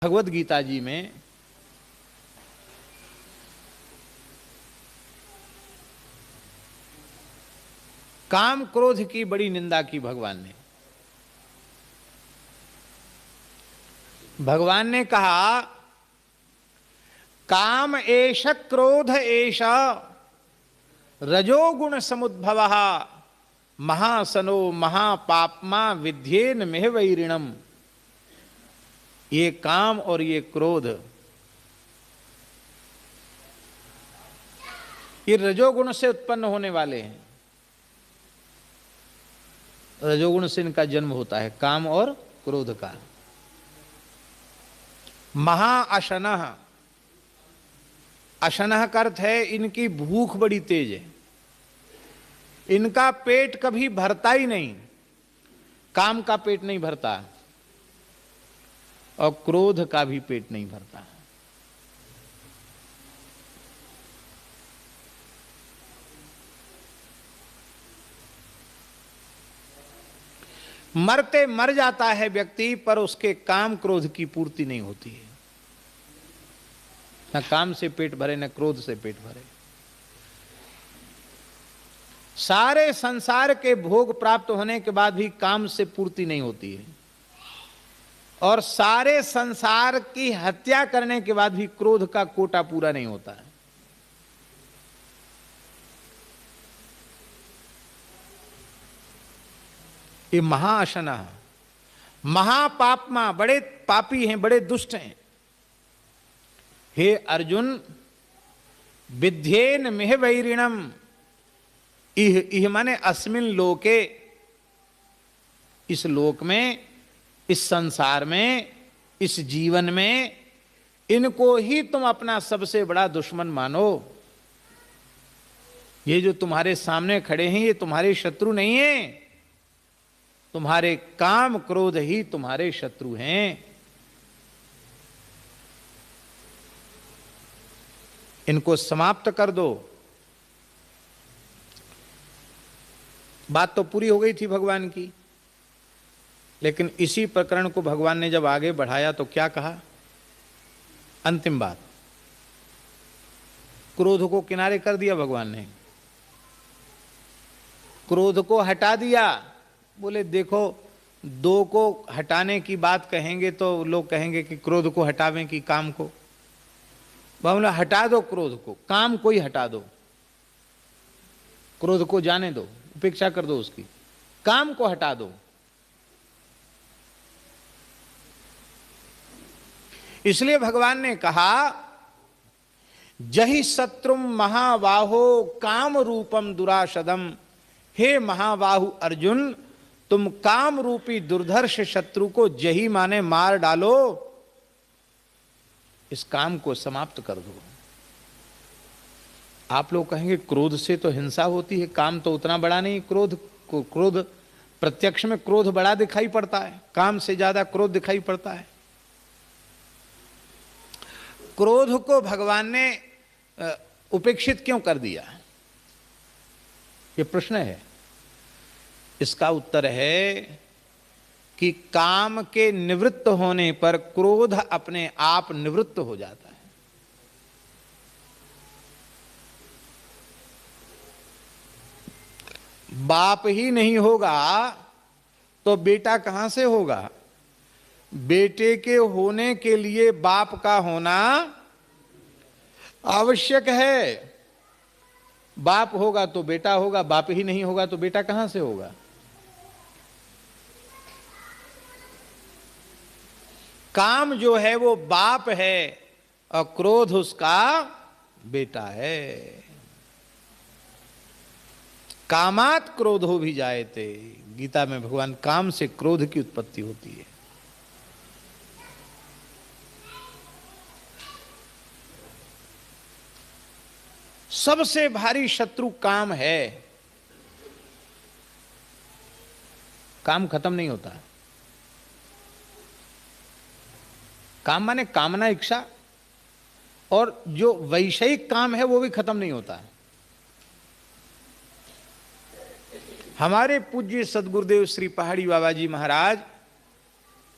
भगवद गीता जी में काम क्रोध की बड़ी निंदा की भगवान ने। भगवान ने कहा काम एष क्रोध एष रजोगुण समुद्भव महासनो महापापमा विध्येन मेह वैरिणम। ये काम और ये क्रोध ये रजोगुण से उत्पन्न होने वाले हैं। रजोगुण से इनका जन्म होता है, काम और क्रोध का। महाअशनः, अशनः का अर्थ है इनकी भूख बड़ी तेज है, इनका पेट कभी भरता ही नहीं। काम का पेट नहीं भरता और क्रोध का भी पेट नहीं भरता। मरते मर जाता है व्यक्ति, पर उसके काम क्रोध की पूर्ति नहीं होती है। न काम से पेट भरे न क्रोध से पेट भरे। सारे संसार के भोग प्राप्त होने के बाद भी काम से पूर्ति नहीं होती है, और सारे संसार की हत्या करने के बाद भी क्रोध का कोटा पूरा नहीं होता है। ये महाअशनः, महापापमा, बड़े पापी हैं, बड़े दुष्ट हैं। हे अर्जुन विध्येन मेह वैरिणम। इह माने अस्मिन लोके, इस लोक में, इस संसार में, इस जीवन में इनको ही तुम अपना सबसे बड़ा दुश्मन मानो। ये जो तुम्हारे सामने खड़े हैं ये तुम्हारे शत्रु नहीं हैं, तुम्हारे काम क्रोध ही तुम्हारे शत्रु हैं। इनको समाप्त कर दो। बात तो पूरी हो गई थी भगवान की, लेकिन इसी प्रकरण को भगवान ने जब आगे बढ़ाया तो क्या कहा? अंतिम बात, क्रोध को किनारे कर दिया भगवान ने, क्रोध को हटा दिया। बोले देखो, दो को हटाने की बात कहेंगे तो लोग कहेंगे कि क्रोध को हटावें कि काम को। बोला हटा दो क्रोध को, काम को ही हटा दो। क्रोध को जाने दो, उपेक्षा कर दो उसकी, काम को हटा दो। इसलिए भगवान ने कहा जहि शत्रुम महाबाहो काम रूपम दुराशदम। हे महाबाहु अर्जुन, तुम काम रूपी दुर्धर्ष शत्रु को जही माने मार डालो, इस काम को समाप्त कर दो। आप लोग कहेंगे क्रोध से तो हिंसा होती है, काम तो उतना बड़ा नहीं। क्रोध प्रत्यक्ष में क्रोध बड़ा दिखाई पड़ता है, काम से ज्यादा क्रोध दिखाई पड़ता है। क्रोध को भगवान ने उपेक्षित क्यों कर दिया, ये प्रश्न है। इसका उत्तर है कि काम के निवृत्त होने पर क्रोध अपने आप निवृत्त हो जाता है। बाप ही नहीं होगा तो बेटा कहां से होगा? बेटे के होने के लिए बाप का होना आवश्यक है। बाप होगा तो बेटा होगा, बाप ही नहीं होगा तो बेटा कहां से होगा? काम जो है वो बाप है और क्रोध उसका बेटा है। कामात क्रोधो भी जायते, गीता में भगवान काम से क्रोध की उत्पत्ति होती है। सबसे भारी शत्रु काम है। काम खत्म नहीं होता। काम माने कामना, इच्छा, और जो वैषयिक काम है वो भी खत्म नहीं होता है। हमारे पूज्य सदगुरुदेव श्री पहाड़ी बाबा जी महाराज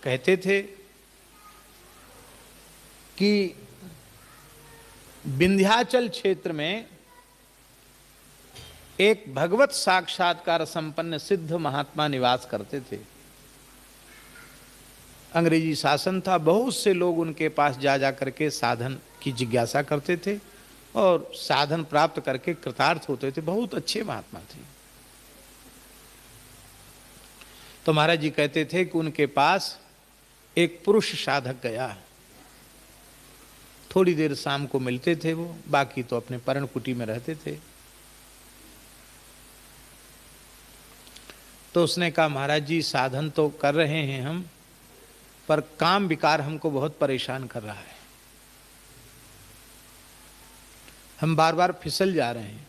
कहते थे कि विंध्याचल क्षेत्र में एक भगवत साक्षात्कार संपन्न सिद्ध महात्मा निवास करते थे। अंग्रेजी शासन था, बहुत से लोग उनके पास जा करके साधन की जिज्ञासा करते थे और साधन प्राप्त करके कृतार्थ होते थे। बहुत अच्छे महात्मा थे। तो महाराज जी कहते थे कि उनके पास एक पुरुष साधक गया। थोड़ी देर शाम को मिलते थे वो, बाकी तो अपने पर्णकुटी में रहते थे। तो उसने कहा, महाराज जी साधन तो कर रहे हैं हम, पर काम विकार हमको बहुत परेशान कर रहा है। हम बार बार फिसल जा रहे हैं।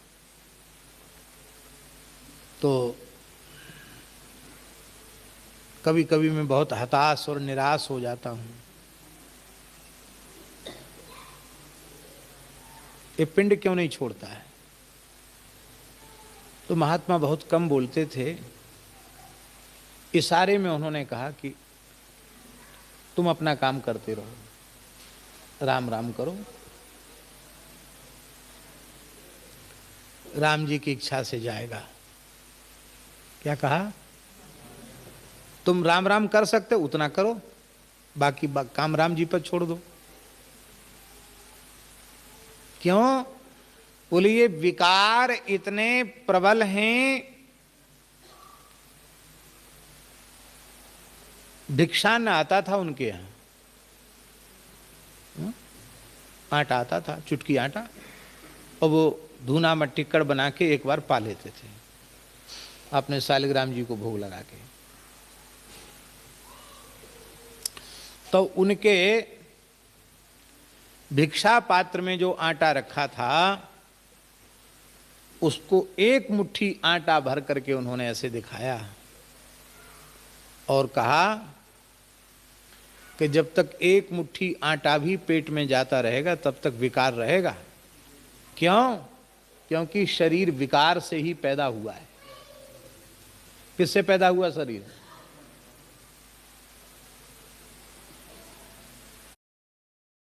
तो कभी कभी मैं बहुत हताश और निराश हो जाता हूं। ये पिंड क्यों नहीं छोड़ता है? तो महात्मा बहुत कम बोलते थे। इशारे में उन्होंने कहा कि तुम अपना काम करते रहो, राम राम करो। राम जी की इच्छा से जाएगा। क्या कहा? तुम राम राम कर सकते हो उतना करो, बाकी काम राम जी पर छोड़ दो। क्यों? बोले ये विकार इतने प्रबल हैं। भिक्षा न आता था उनके यहां, आटा आता था, चुटकी आटा, और वो धूना में टिक्कड़ बना के एक बार पा लेते थे अपने शालिग्राम जी को भोग लगा के। तो उनके भिक्षा पात्र में जो आटा रखा था, उसको एक मुट्ठी आटा भर करके उन्होंने ऐसे दिखाया और कहा कि जब तक एक मुट्ठी आटा भी पेट में जाता रहेगा तब तक विकार रहेगा। क्यों? क्योंकि शरीर विकार से ही पैदा हुआ है। किससे पैदा हुआ शरीर?